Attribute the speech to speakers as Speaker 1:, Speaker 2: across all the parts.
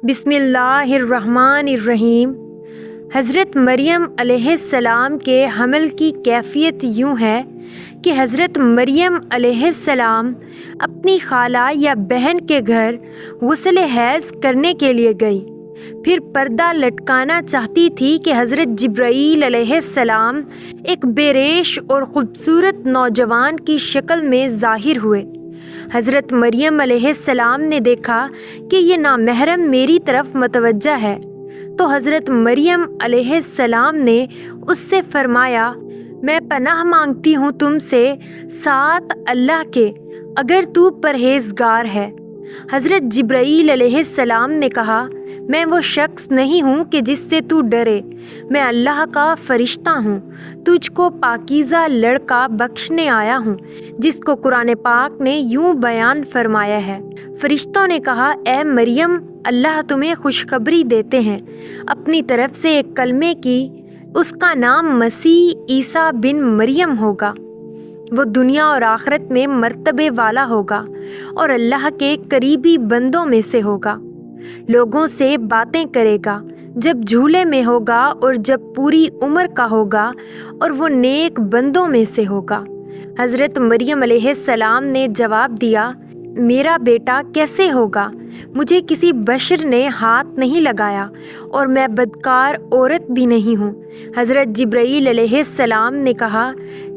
Speaker 1: بسم اللہ الرحمن الرحیم۔ حضرت مریم علیہ السلام کے حمل کی کیفیت یوں ہے کہ حضرت مریم علیہ السلام اپنی خالہ یا بہن کے گھر غسل حیض کرنے کے لیے گئی، پھر پردہ لٹکانا چاہتی تھی کہ حضرت جبرائیل علیہ السلام ایک بے ریش اور خوبصورت نوجوان کی شکل میں ظاہر ہوئے۔ حضرت مریم علیہ السلام نے دیکھا کہ یہ نامحرم میری طرف متوجہ ہے، تو حضرت مریم علیہ السلام نے اس سے فرمایا، میں پناہ مانگتی ہوں تم سے ساتھ اللہ کے، اگر تو پرہیزگار ہے۔ حضرت جبرائیل علیہ السلام نے کہا، میں وہ شخص نہیں ہوں کہ جس سے تو ڈرے، میں اللہ کا فرشتہ ہوں، تجھ کو پاکیزہ لڑکا بخشنے آیا ہوں، جس کو قرآن پاک نے یوں بیان فرمایا ہے۔ فرشتوں نے کہا، اے مریم، اللہ تمہیں خوشخبری دیتے ہیں اپنی طرف سے ایک کلمے کی، اس کا نام مسیح عیسیٰ بن مریم ہوگا۔ وہ دنیا اور آخرت میں مرتبے والا ہوگا اور اللہ کے قریبی بندوں میں سے ہوگا۔ لوگوں سے باتیں کرے گا جب جھولے میں ہوگا اور جب پوری عمر کا ہوگا، اور وہ نیک بندوں میں سے ہوگا۔ حضرت مریم علیہ السلام نے جواب دیا، میرا بیٹا کیسے ہوگا؟ مجھے کسی بشر نے ہاتھ نہیں لگایا اور میں بدکار عورت بھی نہیں ہوں۔ حضرت جبرائیل علیہ السلام نے کہا،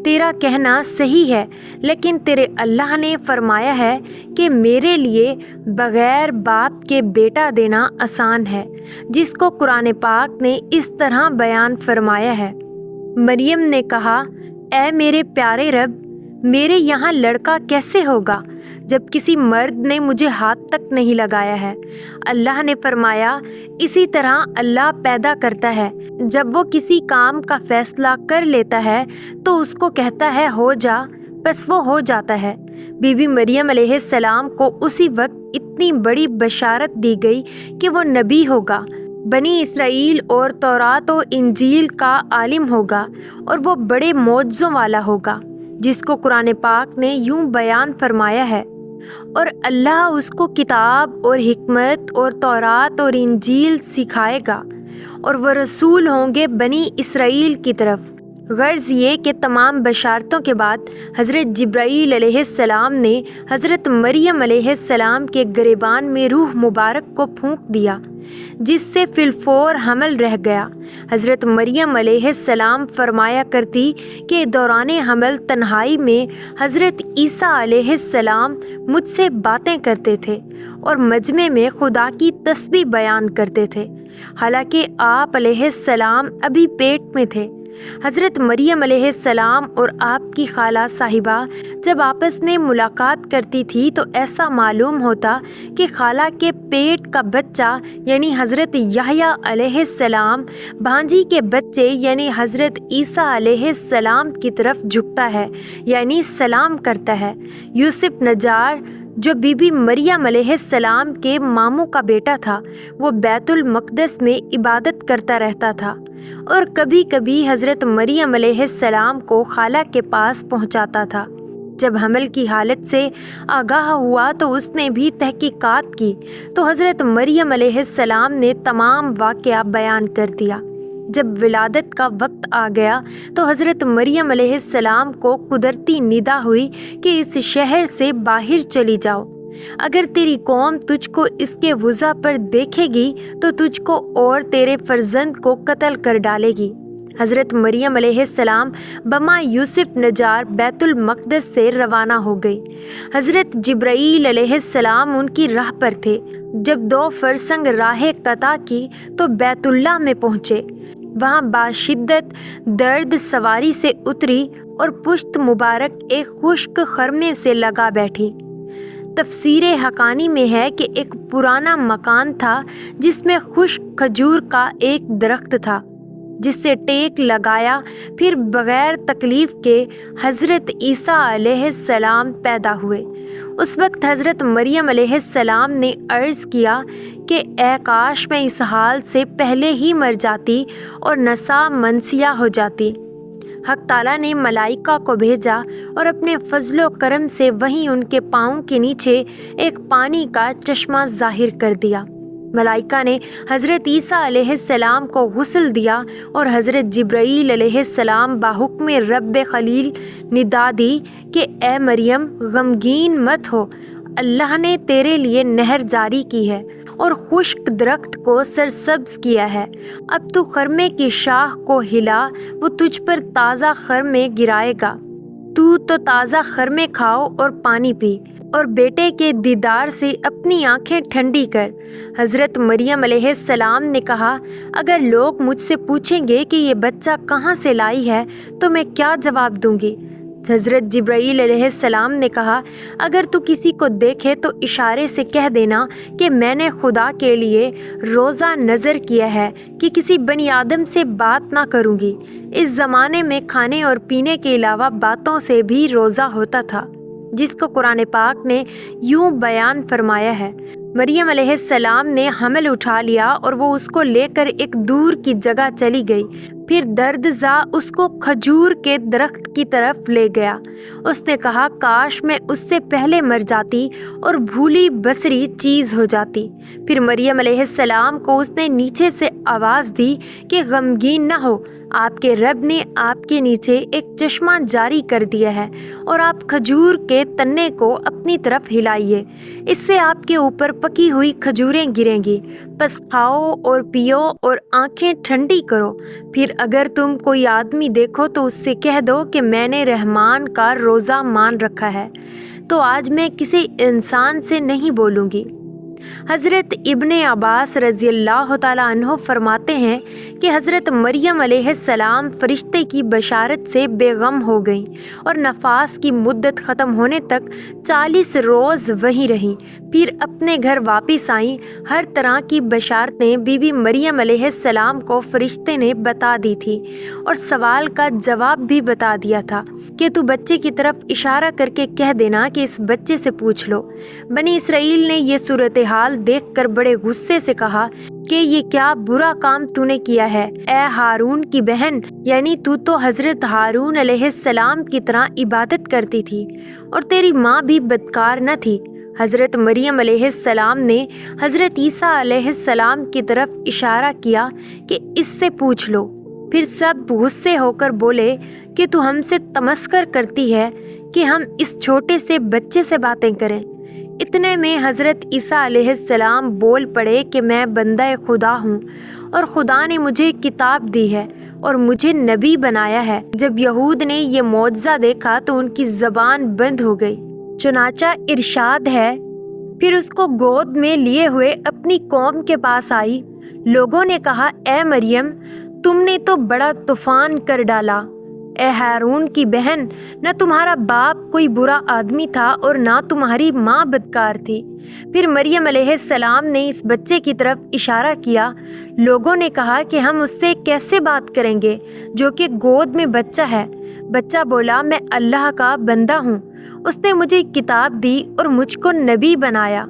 Speaker 1: تیرا کہنا صحیح ہے، لیکن تیرے اللہ نے فرمایا ہے کہ میرے لیے بغیر باپ کے بیٹا دینا آسان ہے، جس کو قرآن پاک نے اس طرح بیان فرمایا ہے۔ مریم نے کہا، اے میرے پیارے رب، میرے یہاں لڑکا کیسے ہوگا جب کسی مرد نے مجھے ہاتھ تک نہیں لگایا ہے؟ اللہ نے فرمایا، اسی طرح اللہ پیدا کرتا ہے، جب وہ کسی کام کا فیصلہ کر لیتا ہے تو اس کو کہتا ہے ہو جا، بس وہ ہو جاتا ہے۔ بی بی مریم علیہ السلام کو اسی وقت اتنی بڑی بشارت دی گئی کہ وہ نبی ہوگا، بنی اسرائیل اور تورات و انجیل کا عالم ہوگا، اور وہ بڑے معجزوں والا ہوگا، جس کو قرآن پاک نے یوں بیان فرمایا ہے، اور اللہ اس کو کتاب اور حکمت اور تورات اور انجیل سکھائے گا، اور وہ رسول ہوں گے بنی اسرائیل کی طرف۔ غرض یہ کہ تمام بشارتوں کے بعد حضرت جبرائیل علیہ السلام نے حضرت مریم علیہ السلام کے گریبان میں روح مبارک کو پھونک دیا، جس سے فی الفور حمل رہ گیا۔ حضرت مریم علیہ السلام فرمایا کرتی کہ دوران حمل تنہائی میں حضرت عیسیٰ علیہ السلام مجھ سے باتیں کرتے تھے اور مجمع میں خدا کی تسبیح بیان کرتے تھے، حالانکہ آپ علیہ السلام ابھی پیٹ میں تھے۔ حضرت مریم علیہ السلام اور آپ کی خالہ صاحبہ جب آپس میں ملاقات کرتی تھی تو ایسا معلوم ہوتا کہ خالہ کے پیٹ کا بچہ یعنی حضرت یحییٰ علیہ السلام بھانجی کے بچے یعنی حضرت عیسیٰ علیہ السلام کی طرف جھکتا ہے، یعنی سلام کرتا ہے۔ یوسف نجار جو بی بی مریم علیہ السلام کے ماموں کا بیٹا تھا، وہ بیت المقدس میں عبادت کرتا رہتا تھا اور کبھی کبھی حضرت مریم علیہ السلام کو خالہ کے پاس پہنچاتا تھا۔ جب حمل کی حالت سے آگاہ ہوا تو اس نے بھی تحقیقات کی، تو حضرت مریم علیہ السلام نے تمام واقعہ بیان کر دیا۔ جب ولادت کا وقت آ گیا تو حضرت مریم علیہ السلام کو قدرتی ندا ہوئی کہ اس شہر سے باہر چلی جاؤ، اگر تیری قوم تجھ کو اس کے وضع پر دیکھے گی تو تجھ کو اور تیرے فرزند کو قتل کر ڈالے گی۔ حضرت مریم علیہ السلام بما یوسف نجار بیت المقدس سے روانہ ہو گئی۔ حضرت جبرائیل علیہ السلام ان کی راہ پر تھے۔ جب 2 فرسنگ راہ قطع کی تو بیت اللہ میں پہنچے، وہاں باشدت درد سواری سے اتری اور پشت مبارک ایک خشک خرمے سے لگا بیٹھی۔ تفسیر حقانی میں ہے کہ ایک پرانا مکان تھا جس میں خشک کھجور کا ایک درخت تھا، جس سے ٹیک لگایا پھر بغیر تکلیف کے حضرت عیسیٰ علیہ السلام پیدا ہوئے۔ اس وقت حضرت مریم علیہ السلام نے عرض کیا کہ اے کاش میں اس حال سے پہلے ہی مر جاتی اور نسا منسیہ ہو جاتی۔ حق تعالیٰ نے ملائکہ کو بھیجا اور اپنے فضل و کرم سے وہیں ان کے پاؤں کے نیچے ایک پانی کا چشمہ ظاہر کر دیا۔ ملائکہ نے حضرت عیسیٰ علیہ السلام کو غسل دیا اور حضرت جبرائیل علیہ السلام بحکم رب خلیل ندا دی کہ اے مریم غمگین مت ہو، اللہ نے تیرے لیے نہر جاری کی ہے اور خشک درخت کو سرسبز کیا ہے۔ اب تو خرمے کی شاخ کو ہلا، وہ تجھ پر تازہ خرمے گرائے گا۔ تو تازہ خرمے کھاؤ اور پانی پی اور بیٹے کے دیدار سے اپنی آنکھیں ٹھنڈی کر۔ حضرت مریم علیہ السلام نے کہا، اگر لوگ مجھ سے پوچھیں گے کہ یہ بچہ کہاں سے لائی ہے تو میں کیا جواب دوں گی؟ حضرت جبرائیل علیہ السلام نے کہا، اگر تو کسی کو دیکھے تو اشارے سے کہہ دینا کہ میں نے خدا کے لیے روزہ نذر کیا ہے کہ کسی بنی آدم سے بات نہ کروں گی۔ اس زمانے میں کھانے اور پینے کے علاوہ باتوں سے بھی روزہ ہوتا تھا، جس کو قرآن پاک نے یوں بیان فرمایا ہے۔ مریم علیہ السلام نے حمل اٹھا لیا اور وہ اس کو لے کر ایک دور کی جگہ چلی گئی۔ پھر درد زا اس کو کھجور کے درخت کی طرف لے گیا۔ اس نے کہا، کاش میں اس سے پہلے مر جاتی اور بھولی بسری چیز ہو جاتی۔ پھر مریم علیہ السلام کو اس نے نیچے سے آواز دی کہ غمگین نہ ہو، آپ کے رب نے آپ کے نیچے ایک چشمہ جاری کر دیا ہے اور آپ کھجور کے تنے کو اپنی طرف ہلائیے، اس سے آپ کے اوپر پکی ہوئی کھجوریں گریں گی، پس کھاؤ اور پیو اور آنکھیں ٹھنڈی کرو۔ پھر اگر تم کوئی آدمی دیکھو تو اس سے کہہ دو کہ میں نے رحمان کا روزہ مان رکھا ہے، تو آج میں کسی انسان سے نہیں بولوں گی۔ حضرت ابن عباس رضی اللہ تعالیٰ عنہ فرماتے ہیں کہ حضرت مریم علیہ السلام فرشتے کی بشارت سے بے غم ہو گئیں اور نفاس کی مدت ختم ہونے تک 40 روز وہیں رہیں۔ پھر اپنے گھر واپس آئیں۔ ہر طرح کی بشارتیں بی بی مریم علیہ السلام کو فرشتے نے بتا دی تھی اور سوال کا جواب بھی بتا دیا تھا کہ تو بچے کی طرف اشارہ کر کے کہہ دینا کہ اس بچے سے پوچھ لو۔ بنی اسرائیل نے یہ صورتحال دیکھ کر بڑے غصے سے کہا کہ یہ کیا برا کام تو نے کیا ہے، اے ہارون کی بہن، یعنی تو حضرت ہارون علیہ السلام کی طرح عبادت کرتی تھی اور تیری ماں بھی بدکار نہ تھی۔ حضرت مریم علیہ السلام نے حضرت عیسیٰ علیہ السلام کی طرف اشارہ کیا کہ اس سے پوچھ لو۔ پھر سب غصے ہو کر بولے کہ تو ہم سے تمسخر کرتی ہے کہ ہم اس چھوٹے سے بچے سے باتیں کریں۔ اتنے میں حضرت عیسیٰ علیہ السلام بول پڑے کہ میں بندہ خدا ہوں اور خدا نے مجھے کتاب دی ہے اور مجھے نبی بنایا ہے۔ جب یہود نے یہ معجزہ دیکھا تو ان کی زبان بند ہو گئی۔ چنانچہ ارشاد ہے، پھر اس کو گود میں لیے ہوئے اپنی قوم کے پاس آئی۔ لوگوں نے کہا، اے مریم، تم نے تو بڑا طوفان کر ڈالا۔ اے ہارون کی بہن، نہ تمہارا باپ کوئی برا آدمی تھا اور نہ تمہاری ماں بدکار تھی۔ پھر مریم علیہ السلام نے اس بچے کی طرف اشارہ کیا۔ لوگوں نے کہا کہ ہم اس سے کیسے بات کریں گے جو کہ گود میں بچہ ہے؟ بچہ بولا، میں اللہ کا بندہ ہوں، اس نے مجھے کتاب دی اور مجھ کو نبی بنایا۔